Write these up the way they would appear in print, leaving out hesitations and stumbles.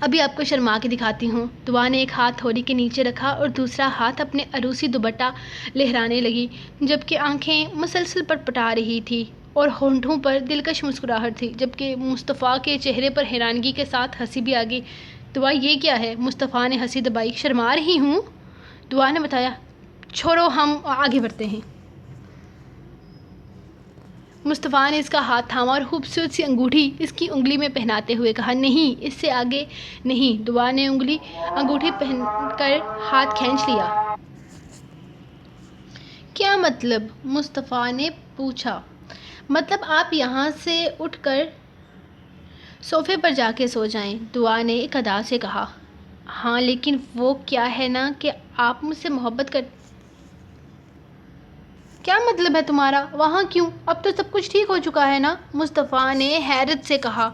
ابھی آپ کو شرما کے دکھاتی ہوں۔ دعا نے ایک ہاتھ تھوڑی کے نیچے رکھا اور دوسرا ہاتھ اپنے عروسی دوپٹہ لہرانے لگی، جبکہ آنکھیں مسلسل پٹپٹا رہی تھی اور ہونٹوں پر دلکش مسکراہٹ تھی، جبکہ مصطفیٰ کے چہرے پر حیرانگی کے ساتھ ہنسی بھی آ گئی۔ دعا یہ کیا ہے؟ مصطفیٰ نے ہنسی دبائی۔ شرما رہی ہوں، دعا نے بتایا۔ چھوڑو، ہم آگے بڑھتے ہیں۔ مصطفیٰ نے اس کا ہاتھ تھاما اور خوبصورت سی انگوٹھی اس کی انگلی میں پہناتے ہوئے کہا، نہیں، اس سے آگے نہیں۔ دعا نے انگوٹھی پہن کر ہاتھ کھینچ لیا۔ کیا مطلب؟ مصطفیٰ نے پوچھا۔ مطلب آپ یہاں سے اٹھ کر صوفے پر جا کے سو جائیں، دعا نے ایک ادا سے کہا۔ ہاں، لیکن وہ کیا ہے نا کہ آپ مجھ سے محبت کر... کیا مطلب ہے تمہارا؟ وہاں کیوں؟ اب تو سب کچھ ٹھیک ہو چکا ہے نا، مصطفیٰ نے حیرت سے کہا۔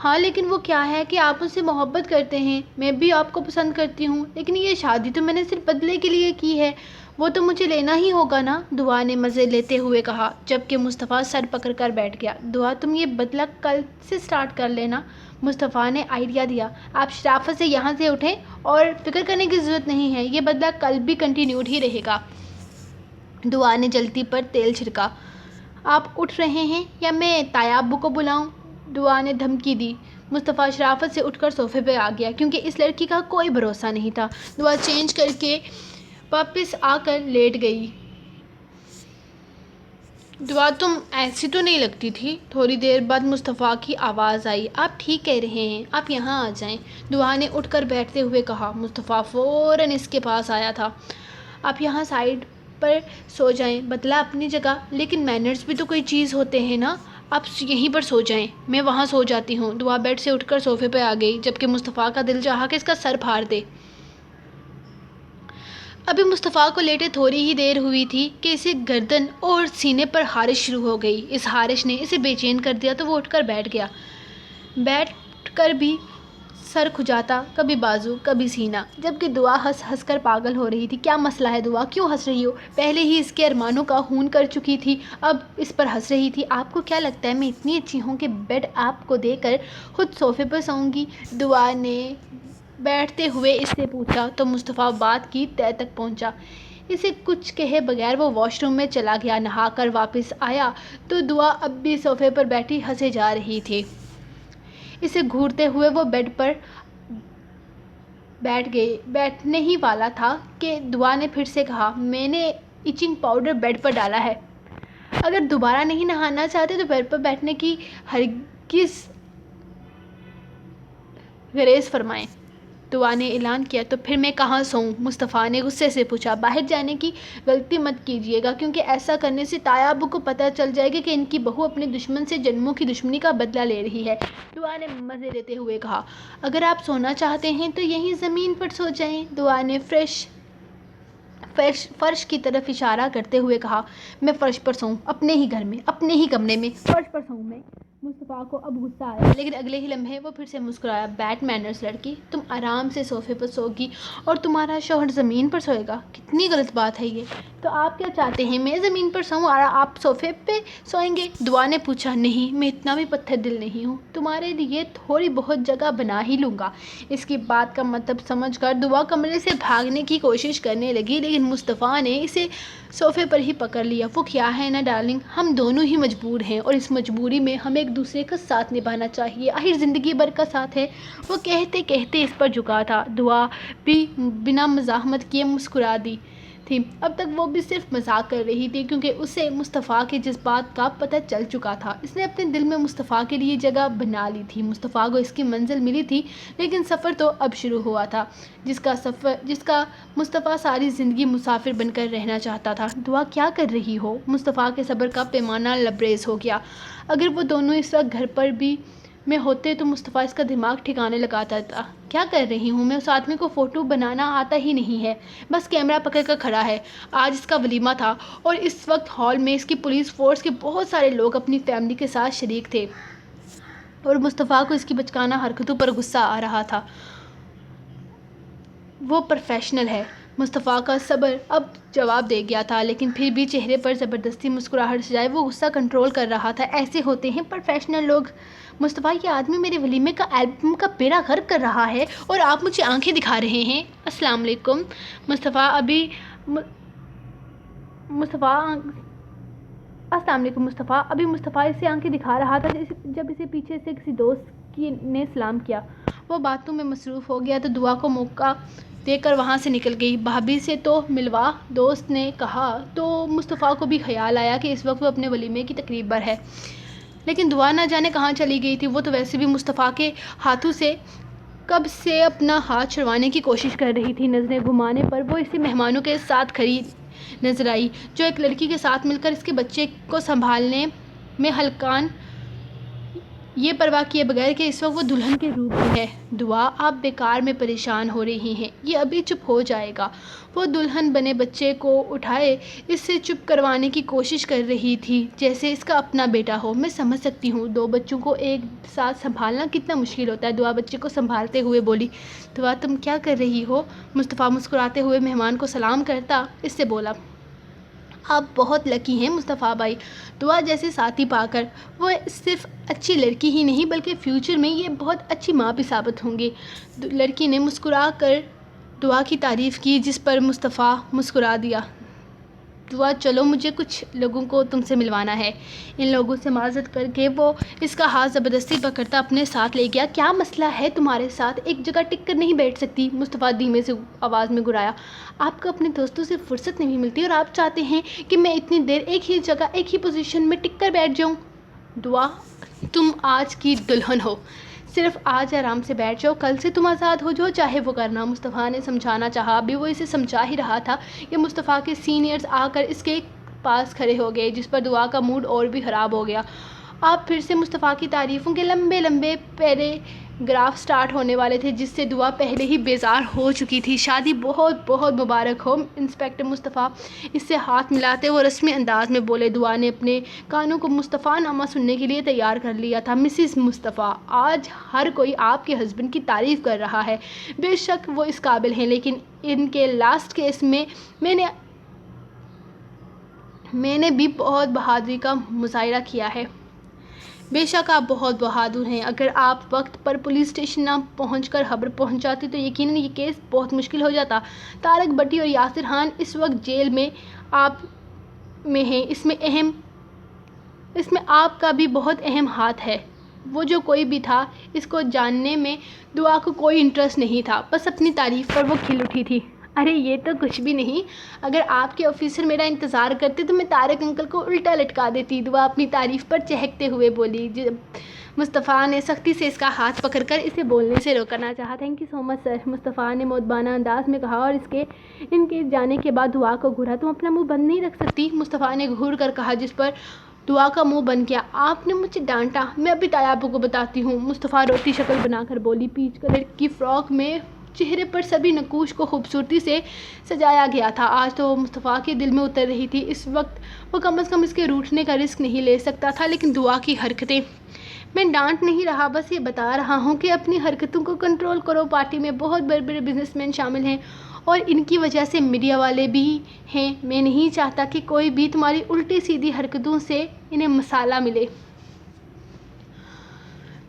ہاں، لیکن وہ کیا ہے کہ آپ مجھ سے محبت کرتے ہیں، میں بھی آپ کو پسند کرتی ہوں، لیکن یہ شادی تو میں نے صرف بدلے کے لیے کی ہے، وہ تو مجھے لینا ہی ہوگا نا، دعا نے مزے لیتے ہوئے کہا، جبکہ مصطفیٰ سر پکڑ کر بیٹھ گیا۔ دعا، تم یہ بدلہ کل سے سٹارٹ کر لینا، مصطفیٰ نے آئیڈیا دیا۔ آپ شرافت سے یہاں سے اٹھیں اور فکر کرنے کی ضرورت نہیں ہے، یہ بدلہ کل بھی کنٹینیوڈ ہی رہے گا۔ دعا نے جلتی پر تیل چھڑکا۔ آپ اٹھ رہے ہیں یا میں تایا ابو کو بلاؤں؟ دعا نے دھمکی دی۔ مصطفیٰ شرافت سے اٹھ کر صوفے پہ آ گیا، کیونکہ اس لڑکی کا کوئی بھروسہ نہیں تھا۔ دعا چینج کر کے واپس آ کر لیٹ گئی۔ دعا، تم ایسی تو نہیں لگتی تھی۔ تھوڑی دیر بعد مصطفیٰ کی آواز آئی، آپ ٹھیک کہہ رہے ہیں، آپ یہاں آ جائیں، دعا نے اٹھ کر بیٹھتے ہوئے کہا۔ مصطفیٰ فوراً اس کے پاس آیا تھا۔ آپ یہاں سائڈ پر سو جائیں، بدلہ اپنی جگہ، لیکن مینرز بھی تو کوئی چیز ہوتے ہیں نا، آپ یہیں پر سو جائیں، میں وہاں سو جاتی ہوں۔ دعا بیڈ سے اٹھ کر صوفے پہ آ گئی، جبکہ مصطفیٰ کا دل چاہا کہ اس کا سر پھاڑ دے۔ ابھی مصطفیٰ کو لیٹے تھوڑی ہی دیر ہوئی تھی کہ اسے گردن اور سینے پر خارش شروع ہو گئی۔ اس خارش نے اسے بے چین کر دیا تو وہ اٹھ کر بیٹھ گیا۔ بیٹھ کر بھی سر کھجاتا، کبھی بازو کبھی سینہ، جبکہ دعا ہنس ہنس کر پاگل ہو رہی تھی۔ کیا مسئلہ ہے دعا؟ کیوں ہنس رہی ہو؟ پہلے ہی اس کے ارمانوں کا خون کر چکی تھی، اب اس پر ہنس رہی تھی۔ آپ کو کیا لگتا ہے میں اتنی اچھی ہوں کہ بیڈ آپ کو دے کر خود صوفے پر سوؤں گی؟ دعا نے بیٹھتے ہوئے اس سے پوچھا تو مصطفیٰ بات کی تہہ تک پہنچا۔ اسے کچھ کہے بغیر وہ واش روم میں چلا گیا۔ نہا کر واپس آیا تو دعا اب بھی صوفے پر بیٹھی ہنسے جا رہی تھی۔ اسے گھورتے ہوئے وہ بیڈ پر بیٹھنے ہی والا تھا کہ دعا نے پھر سے کہا، میں نے ایچنگ پاؤڈر بیڈ پر ڈالا ہے، اگر دوبارہ نہیں نہانا چاہتے تو بیڈ پر بیٹھنے کی ہرگز گریز فرمائیں، دعا نے اعلان کیا۔ تو پھر میں کہاں سوؤں؟ مصطفیٰ نے غصے سے پوچھا۔ باہر جانے کی غلطی مت کیجیے گا، کیونکہ ایسا کرنے سے تایا ابو کو پتہ چل جائے گا کہ ان کی بہو اپنے دشمن سے جنموں کی دشمنی کا بدلہ لے رہی ہے، دعا نے مزے لیتے ہوئے کہا۔ اگر آپ سونا چاہتے ہیں تو یہیں زمین پر سو جائیں، دعا نے فرش کی طرف اشارہ کرتے ہوئے کہا۔ میں فرش پر سوؤں؟ اپنے ہی گھر میں، اپنے ہی کمرے میں فرش پر سوؤں میں؟ مصطفیٰ کو اب غصہ آیا، لیکن اگلے ہی لمحے وہ پھر سے مسکرایا۔ بیڈ مینرز لڑکی، تم آرام سے صوفے پر سوگی اور تمہارا شوہر زمین پر سوئے گا، کتنی غلط بات ہے یہ۔ تو آپ کیا چاہتے ہیں، میں زمین پر سوؤں اور آپ صوفے پہ سوئیں گے؟ دعا نے پوچھا۔ نہیں، میں اتنا بھی پتھر دل نہیں ہوں، تمہارے لیے تھوڑی بہت جگہ بنا ہی لوں گا۔ اس کی بات کا مطلب سمجھ کر دعا کمرے سے بھاگنے کی کوشش کرنے لگی، لیکن مصطفیٰ نے اسے صوفے پر ہی پکڑ لیا۔ وہ کیا ہے نا ڈارلنگ، ہم دونوں ہی مجبور ہیں اور اس مجبوری میں ہمیں ایک دوسرے کا ساتھ نبھانا چاہیے، آخر زندگی بھر کا ساتھ ہے۔ وہ کہتے کہتے اس پر جھکا تھا۔ دعا بھی بنا مزاحمت کیے مسکرا دی تھی۔ اب تک وہ بھی صرف مذاق کر رہی تھی، کیونکہ اسے مصطفیٰ کے جذبات کا پتہ چل چکا تھا۔ اس نے اپنے دل میں مصطفیٰ کے لیے جگہ بنا لی تھی۔ مصطفیٰ کو اس کی منزل ملی تھی، لیکن سفر تو اب شروع ہوا تھا، جس کا مصطفیٰ ساری زندگی مسافر بن کر رہنا چاہتا تھا۔ دعا کیا کر رہی ہو؟ مصطفیٰ کے صبر کا پیمانہ لبریز ہو گیا۔ اگر وہ دونوں اس وقت گھر پر بھی میں ہوتے تو مصطفیٰ اس کا دماغ ٹھکانے لگاتا تھا۔ کیا کر رہی ہوں میں؟ اس آدمی کو فوٹو بنانا آتا ہی نہیں ہے، بس کیمرہ پکڑ کر کھڑا ہے۔ آج اس کا ولیمہ تھا اور اس وقت ہال میں اس کی پولیس فورس کے بہت سارے لوگ اپنی فیملی کے ساتھ شریک تھے اور مصطفیٰ کو اس کی بچکانہ حرکتوں پر غصہ آ رہا تھا۔ وہ پروفیشنل ہے، مصطفیٰ کا صبر اب جواب دے گیا تھا، لیکن پھر بھی چہرے پر زبردستی مسکراہٹ سجائے وہ غصہ کنٹرول کر رہا تھا۔ ایسے ہوتے ہیں پروفیشنل لوگ، مصطفیٰ یہ آدمی میرے ولیمے کا البم کا بیڑا غرق کر رہا ہے اور آپ مجھے آنکھیں دکھا رہے ہیں۔ السلام علیکم مصطفیٰ ابھی مصطفیٰ اسے آنکھیں دکھا رہا تھا جب اسے پیچھے سے کسی دوست نے سلام کیا۔ وہ باتوں میں مصروف ہو گیا تو دعا کو موقع دے کر وہاں سے نکل گئی۔ بھابھی سے تو ملوا، دوست نے کہا تو مصطفیٰ کو بھی خیال آیا کہ اس وقت وہ اپنے ولیمے کی تقریب پر ہے، لیکن دعا نہ جانے کہاں چلی گئی تھی۔ وہ تو ویسے بھی مصطفیٰ کے ہاتھوں سے کب سے اپنا ہاتھ چھڑوانے کی کوشش کر رہی تھی۔ نظریں گھمانے پر وہ اسے مہمانوں کے ساتھ کھڑی نظر آئی جو ایک لڑکی کے ساتھ مل کر اس کے بچے کو سنبھالنے میں ہلکان، یہ پرواہ کیے بغیر کہ اس وقت وہ دلہن کے روپ میں ہے۔ دعا آپ بیکار میں پریشان ہو رہی ہیں، یہ ابھی چپ ہو جائے گا۔ وہ دلہن بنے بچے کو اٹھائے اس سے چپ کروانے کی کوشش کر رہی تھی جیسے اس کا اپنا بیٹا ہو۔ میں سمجھ سکتی ہوں 2 بچوں کو ایک ساتھ سنبھالنا کتنا مشکل ہوتا ہے، دعا بچے کو سنبھالتے ہوئے بولی۔ دعا تم کیا کر رہی ہو؟ مصطفیٰ مسکراتے ہوئے مہمان کو سلام کرتا اس سے بولا۔ آپ بہت لکی ہیں مصطفیٰ بھائی، دعا جیسے ساتھی پا کر۔ وہ صرف اچھی لڑکی ہی نہیں بلکہ فیوچر میں یہ بہت اچھی ماں بھی ثابت ہوں گی۔ لڑکی نے مسکرا کر دعا کی تعریف کی جس پر مصطفیٰ مسکرا دیا۔ دعا چلو مجھے کچھ لوگوں کو تم سے ملوانا ہے۔ ان لوگوں سے معذرت کر کے وہ اس کا ہاتھ زبردستی پکڑتا اپنے ساتھ لے گیا۔ کیا مسئلہ ہے تمہارے ساتھ؟ ایک جگہ ٹک کر نہیں بیٹھ سکتی؟ مصطفیٰ دھیمے سے آواز میں گرایا۔ آپ کو اپنے دوستوں سے فرصت نہیں ملتی اور آپ چاہتے ہیں کہ میں اتنی دیر ایک ہی جگہ ایک ہی پوزیشن میں ٹک کر بیٹھ جاؤں؟ دعا تم آج کی دلہن ہو، صرف آج آرام سے بیٹھ جاؤ، کل سے تم آزاد ہو جاؤ، چاہے وہ کرنا۔ مصطفیٰ نے سمجھانا چاہا، ابھی وہ اسے سمجھا ہی رہا تھا کہ مصطفیٰ کے سینئرز آ کر اس کے پاس کھڑے ہو گئے جس پر دعا کا موڈ اور بھی خراب ہو گیا۔ آپ پھر سے مصطفیٰ کی تعریفوں کے لمبے لمبے پیراگراف سٹارٹ ہونے والے تھے جس سے دعا پہلے ہی بیزار ہو چکی تھی۔ شادی بہت بہت مبارک ہو انسپکٹر مصطفیٰ، اس سے ہاتھ ملاتے وہ رسمی انداز میں بولے۔ دعا نے اپنے کانوں کو مصطفیٰ نامہ سننے کے لیے تیار کر لیا تھا۔ مسز مصطفیٰ، آج ہر کوئی آپ کے ہسبینڈ کی تعریف کر رہا ہے، بے شک وہ اس قابل ہیں، لیکن ان کے لاسٹ کیس میں میں نے بھی بہت بہادری کا مظاہرہ کیا ہے۔ بے شک آپ بہت بہادر ہیں۔ اگر آپ وقت پر پولیس اسٹیشن نہ پہنچ کر خبر پہنچاتے تو یقیناً یہ کیس بہت مشکل ہو جاتا۔ طارق بٹی اور یاسر خان اس وقت جیل میں آپ میں ہیں، اس میں آپ کا بھی بہت اہم ہاتھ ہے۔ وہ جو کوئی بھی تھا اس کو جاننے میں دعا کو کوئی انٹرسٹ نہیں تھا، بس اپنی تعریف پر وہ کھل اٹھی تھی۔ ارے یہ تو کچھ بھی نہیں، اگر آپ کے آفیسر میرا انتظار کرتے تو میں طارق انکل کو الٹا لٹکا دیتی، دعا اپنی تعریف پر چہکتے ہوئے بولی۔ مصطفیٰ نے سختی سے اس کا ہاتھ پکڑ کر اسے بولنے سے روکنا چاہا۔ تھینک یو سو مچ سر، مصطفیٰ نے مؤدبانہ انداز میں کہا اور ان کے جانے کے بعد دعا کو گھورا۔ تم اپنا منہ بند نہیں رکھ سکتی؟ مصطفیٰ نے گھور کر کہا جس پر دعا کا منہ بند کیا۔ آپ نے مجھے ڈانٹا، میں ابھی طیابوں کو بتاتی ہوں، مصطفیٰ روتی شکل بنا کر بولی۔ پیچ کلر کی فراک میں چہرے پر سبھی نقوش کو خوبصورتی سے سجایا گیا تھا۔ آج تو وہ مصطفیٰ کے دل میں اتر رہی تھی۔ اس وقت وہ کم از کم اس کے روٹھنے کا رسک نہیں لے سکتا تھا، لیکن دعا کی حرکتیں، میں ڈانٹ نہیں رہا، بس یہ بتا رہا ہوں کہ اپنی حرکتوں کو کنٹرول کرو۔ پارٹی میں بہت بڑے بڑے بزنس مین شامل ہیں اور ان کی وجہ سے میڈیا والے بھی ہیں۔ میں نہیں چاہتا کہ کوئی بھی تمہاری الٹی سیدھی حرکتوں سے انہیں مسئلہ ملے،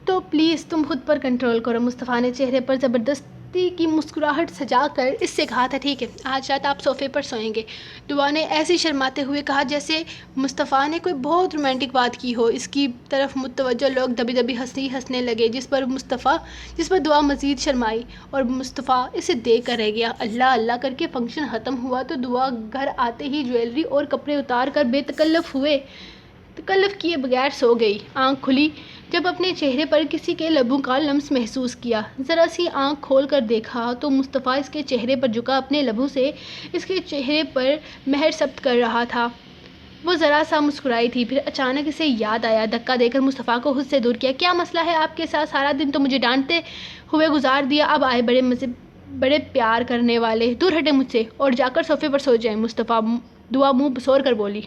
تو پلیز تم خود پر کنٹرول کرو۔ مصطفیٰ نے چہرے پر زبردستی کی مسکراہٹ سجا کر اس سے کہا تھا۔ ٹھیک ہے، آج رات آپ صوفے پر سوئیں گے، دعا نے ایسے شرماتے ہوئے کہا جیسے مصطفیٰ نے کوئی بہت رومانٹک بات کی ہو۔ اس کی طرف متوجہ لوگ دبی دبی ہنسنے لگے جس پر دعا مزید شرمائی اور مصطفیٰ اسے دیکھ کر رہ گیا۔ اللہ اللہ کر کے فنکشن ختم ہوا تو دعا گھر آتے ہی جویلری اور کپڑے اتار کر بے تکلف کیے بغیر سو گئی۔ آنکھ کھلی جب اپنے چہرے پر کسی کے لبوں کا لمس محسوس کیا، ذرا سی آنکھ کھول کر دیکھا تو مصطفیٰ اس کے چہرے پر جھکا اپنے لبوں سے اس کے چہرے پر مہر ثبت کر رہا تھا۔ وہ ذرا سا مسکرائی تھی، پھر اچانک اسے یاد آیا، دھکا دے کر مصطفیٰ کو خود سے دور کیا۔ کیا مسئلہ ہے آپ کے ساتھ؟ سارا دن تو مجھے ڈانٹتے ہوئے گزار دیا، اب آئے بڑے پیار کرنے والے، دور ہٹے مجھ سے اور جا کر صوفے پر سو جائیں۔ دعا منہ بسور کر بولی۔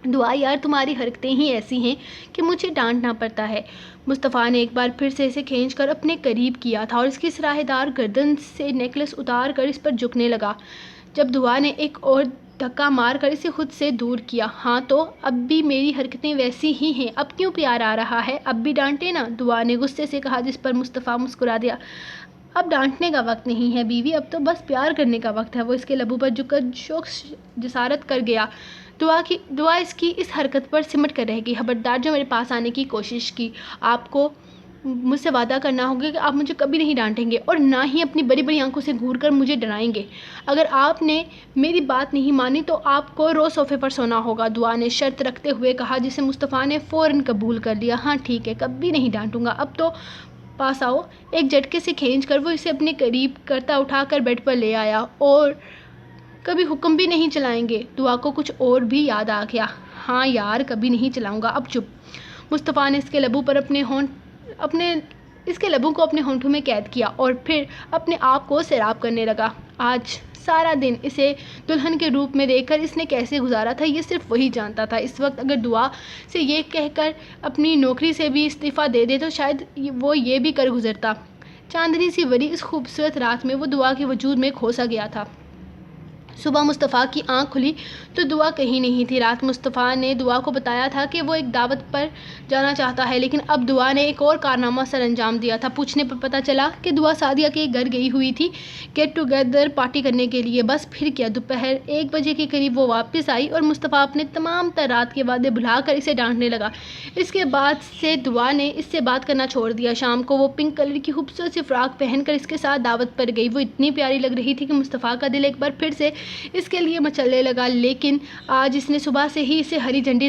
دعا یار تمہاری حرکتیں ہی ایسی ہیں کہ مجھے ڈانٹنا پڑتا ہے۔ مصطفیٰ نے ایک بار پھر سے اسے کھینچ کر اپنے قریب کیا تھا اور اس کی سراہ دار گردن سے نیکلس اتار کر اس پر جھکنے لگا۔ جب دعا نے ایک اور دھکا مار کر اسے خود سے دور کیا۔ ہاں تو اب بھی میری حرکتیں ویسی ہی ہیں، اب کیوں پیار آ رہا ہے؟ اب بھی ڈانٹے نا، دعا نے غصے سے کہا، جس پر مصطفیٰ مسکرا دیا۔ اب ڈانٹنے کا وقت نہیں ہے بیوی، اب تو بس پیار کرنے کا وقت ہے۔ وہ اس کے لبوں پر جھک کر شوق جسارت کر گیا۔ دعا اس کی اس حرکت پر سمٹ کر رہ گئی۔ خبردار جو میرے پاس آنے کی کوشش کی، آپ کو مجھ سے وعدہ کرنا ہوگا کہ آپ مجھے کبھی نہیں ڈانٹیں گے اور نہ ہی اپنی بڑی بڑی آنکھوں سے گھور کر مجھے ڈرائیں گے۔ اگر آپ نے میری بات نہیں مانی تو آپ کو روز صوفے پر سونا ہوگا، دعا نے شرط رکھتے ہوئے کہا، جسے مصطفیٰ نے فوراً قبول کر لیا۔ ہاں ٹھیک ہے، کبھی نہیں ڈانٹوں گا، اب تو پاس آؤ۔ ایک جھٹکے سے کھینچ کر وہ اسے اپنے قریب کرتا اٹھا کر بیڈ پر لے آیا۔ اور کبھی حکم بھی نہیں چلائیں گے؟ دعا کو کچھ اور بھی یاد آ گیا۔ ہاں یار، کبھی نہیں چلاؤں گا، اب چپ۔ مصطفیٰ نے اس کے لبوں کو اپنے ہونٹوں میں قید کیا اور پھر اپنے آپ کو سیراب کرنے لگا۔ آج سارا دن اسے دلہن کے روپ میں دیکھ کر اس نے کیسے گزارا تھا، یہ صرف وہی جانتا تھا۔ اس وقت اگر دعا سے یہ کہہ کر اپنی نوکری سے بھی استعفیٰ دے دے تو شاید وہ یہ بھی کر گزرتا۔ چاندنی سی بھری اس خوبصورت رات میں وہ دعا کے وجود میں کھوسا گیا تھا۔ صبح مصطفیٰ کی آنکھ کھلی تو دعا کہیں نہیں تھی۔ رات مصطفیٰ نے دعا کو بتایا تھا کہ وہ ایک دعوت پر جانا چاہتا ہے، لیکن اب دعا نے ایک اور کارنامہ سر انجام دیا تھا۔ پوچھنے پر پتہ چلا کہ دعا سعدیہ کے گھر گئی ہوئی تھی گیٹ ٹوگیدر پارٹی کرنے کے لیے۔ بس پھر کیا، دوپہر 1 بجے کے قریب وہ واپس آئی اور مصطفیٰ اپنے تمام تر رات کے وعدے بھلا کر اسے ڈانٹنے لگا۔ اس کے بعد سے دعا نے اس سے بات کرنا چھوڑ دیا۔ شام کو وہ پنک کلر کی خوبصورت سی فراک پہن کر اس کے ساتھ دعوت پر گئی۔ وہ اتنی پیاری لگ رہی تھی کہ مصطفیٰ کا دل ایک بار پھر سے اس کے لیے مچلنے لگا، لیکن آج اس نے صبح سے ہی اسے ہری جھنڈی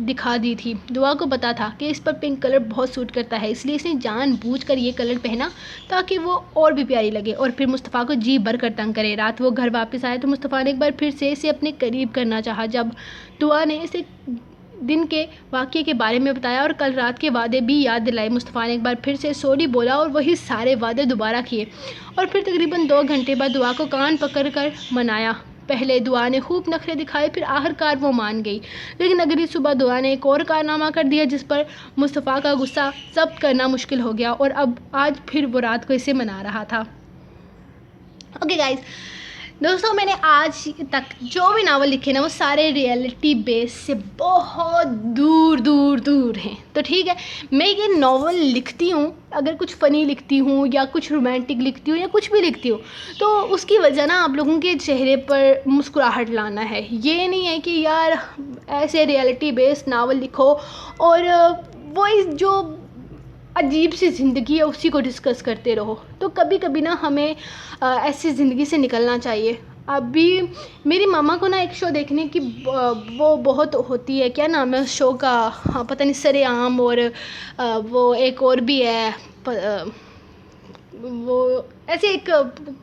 دکھا دی تھی۔ دعا کو پتا تھا کہ اس پر پنک کلر بہت سوٹ کرتا ہے، اس لیے اس نے جان بوجھ کر یہ کلر پہنا تاکہ وہ اور بھی پیاری لگے اور پھر مصطفیٰ کو جی بھر کر تنگ کرے۔ رات وہ گھر واپس آیا تو مصطفیٰ نے ایک بار پھر سے اسے اپنے قریب کرنا چاہا۔ جب دعا نے اسے دن کے واقعے کے بارے میں بتایا اور کل رات کے وعدے بھی یاد دلائے، مصطفیٰ نے ایک بار پھر سے سوری بولا اور وہی سارے وعدے دوبارہ کیے اور پھر تقریباً 2 گھنٹے بعد دعا کو کان پکڑ کر منایا۔ پہلے دعا نے خوب نخرے دکھائے، پھر آخرکار وہ مان گئی، لیکن اگلی صبح دعا نے ایک اور کارنامہ کر دیا جس پر مصطفیٰ کا غصہ ضبط کرنا مشکل ہو گیا اور آج پھر وہ رات کو اسے منا رہا تھا۔ اوکے گائز، دوستوں میں نے آج تک جو بھی ناول لکھے نا وہ سارے ریئلٹی بیس سے بہت دور دور دور ہیں۔ تو ٹھیک ہے، میں یہ ناول لکھتی ہوں، اگر کچھ فنی لکھتی ہوں یا کچھ رومانٹک لکھتی ہوں یا کچھ بھی لکھتی ہوں تو اس کی وجہ نا آپ لوگوں کے چہرے پر مسکراہٹ لانا ہے۔ یہ نہیں ہے کہ یار ایسے ریئلٹی بیس ناول لکھو اور وہ جو عجیب سی زندگی ہے اسی کو ڈسکس کرتے رہو۔ تو کبھی کبھی نا ہمیں ایسی زندگی سے نکلنا چاہیے۔ ابھی میری ماما کو نا ایک شو دیکھنے کی وہ بہت ہوتی ہے، کیا نام ہے اس شو کا، ہاں پتہ نہیں، سرِ عام، اور وہ ایک اور بھی ہے، وہ ایسے ایک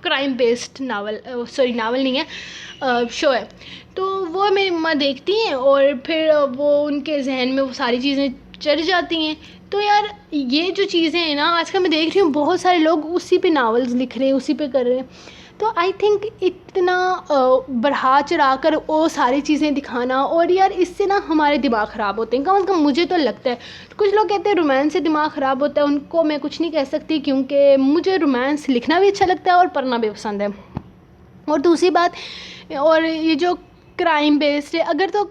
کرائم بیسڈ ناول نہیں ہے، شو ہے۔ تو وہ میری ماما دیکھتی ہیں اور پھر وہ ان کے ذہن میں وہ ساری چیزیں چڑھ جاتی ہیں۔ تو یار یہ جو چیزیں ہیں نا آج کل میں دیکھ رہی ہوں بہت سارے لوگ اسی پہ ناولز لکھ رہے ہیں، اسی پہ کر رہے ہیں۔ تو آئی تھنک اتنا بڑھا چڑھا کر وہ ساری چیزیں دکھانا، اور یار اس سے نا ہمارے دماغ خراب ہوتے ہیں، کم از کم مجھے تو لگتا ہے۔ کچھ لوگ کہتے ہیں رومانس سے دماغ خراب ہوتا ہے، ان کو میں کچھ نہیں کہہ سکتی کیونکہ مجھے رومانس لکھنا بھی اچھا لگتا ہے اور پڑھنا بھی پسند ہے۔ اور دوسری بات، اور یہ جو کرائم بیسڈ ہے، اگر تو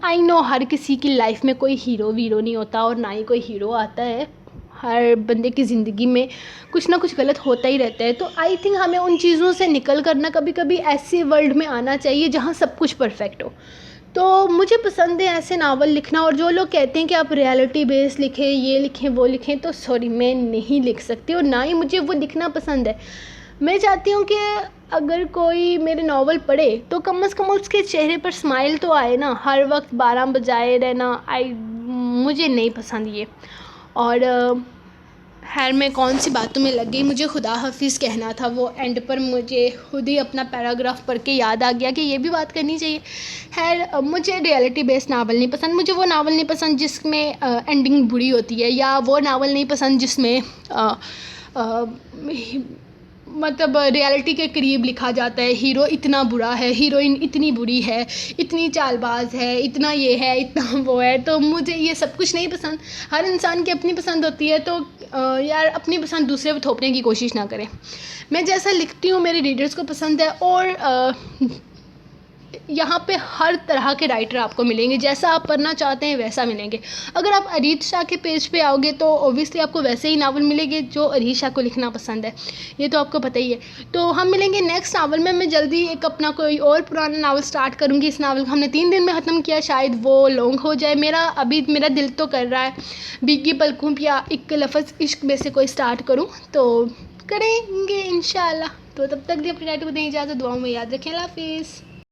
آئی نو ہر کسی کی لائف میں کوئی ہیرو ویرو نہیں ہوتا اور نہ ہی کوئی ہیرو آتا ہے، ہر بندے کی زندگی میں کچھ نہ کچھ غلط ہوتا ہی رہتا ہے۔ تو آئی تھنک ہمیں ان چیزوں سے نکل کر نا کبھی کبھی ایسے ورلڈ میں آنا چاہیے جہاں سب کچھ پرفیکٹ ہو۔ تو مجھے پسند ہے ایسے ناول لکھنا، اور جو لوگ کہتے ہیں کہ آپ ریئلٹی بیس لکھیں، یہ لکھیں وہ لکھیں، تو سوری میں نہیں لکھ سکتی اور نہ ہی مجھے وہ لکھنا پسند ہے۔ میں چاہتی ہوں کہ اگر کوئی میرے ناول پڑھے تو کم از کم اس کے چہرے پر اسمائل تو آئے نا، ہر وقت 12 بجائے رہنا مجھے نہیں پسند یہ۔ اور خیر میں کون سی باتوں میں لگ گئی، مجھے خدا حافظ کہنا تھا، وہ اینڈ پر مجھے خود ہی اپنا پیراگراف پڑھ کے یاد آ گیا کہ یہ بھی بات کرنی چاہیے۔ خیر مجھے ریئلٹی بیس ناول نہیں پسند، مجھے وہ ناول نہیں پسند جس میں اینڈنگ بری ہوتی ہے، یا وہ ناول نہیں پسند جس میں مطلب ریئلٹی کے قریب لکھا جاتا ہے، ہیرو اتنا برا ہے، ہیروئن اتنی بری ہے، اتنی چال باز ہے، اتنا یہ ہے، اتنا وہ ہے۔ تو مجھے یہ سب کچھ نہیں پسند۔ ہر انسان کی اپنی پسند ہوتی ہے، تو یار اپنی پسند دوسرے پہ تھوپنے کی کوشش نہ کریں۔ میں جیسا لکھتی ہوں میرے ریڈرز کو پسند ہے، اور یہاں پہ ہر طرح کے رائٹر آپ کو ملیں گے، جیسا آپ پڑھنا چاہتے ہیں ویسا ملیں گے. اگر آپ اریت شاہ کے پیج پہ آؤ گے تو اوبیسلی آپ کو ویسے ہی ناول ملیں گے جو اریت شاہ کو لکھنا پسند ہے، یہ تو آپ کو پتہ ہی ہے. تو ہم ملیں گے نیکسٹ ناول میں جلدی ایک اپنا کوئی اور پرانا ناول سٹارٹ کروں گی. اس ناول کو ہم نے 3 دن میں ختم کیا، شاید وہ لانگ ہو جائے. میرا دل تو کر رہا ہے بھیگی پلکوں یا ایک لفظ عشق میں سے کوئی سٹارٹ کروں، تو کریں گے انشاءاللہ. تو تب تک بھی اپنے ڈیٹو کو دیں اجازت، دعاؤں میں یاد رکھیں. اللہ حافظ.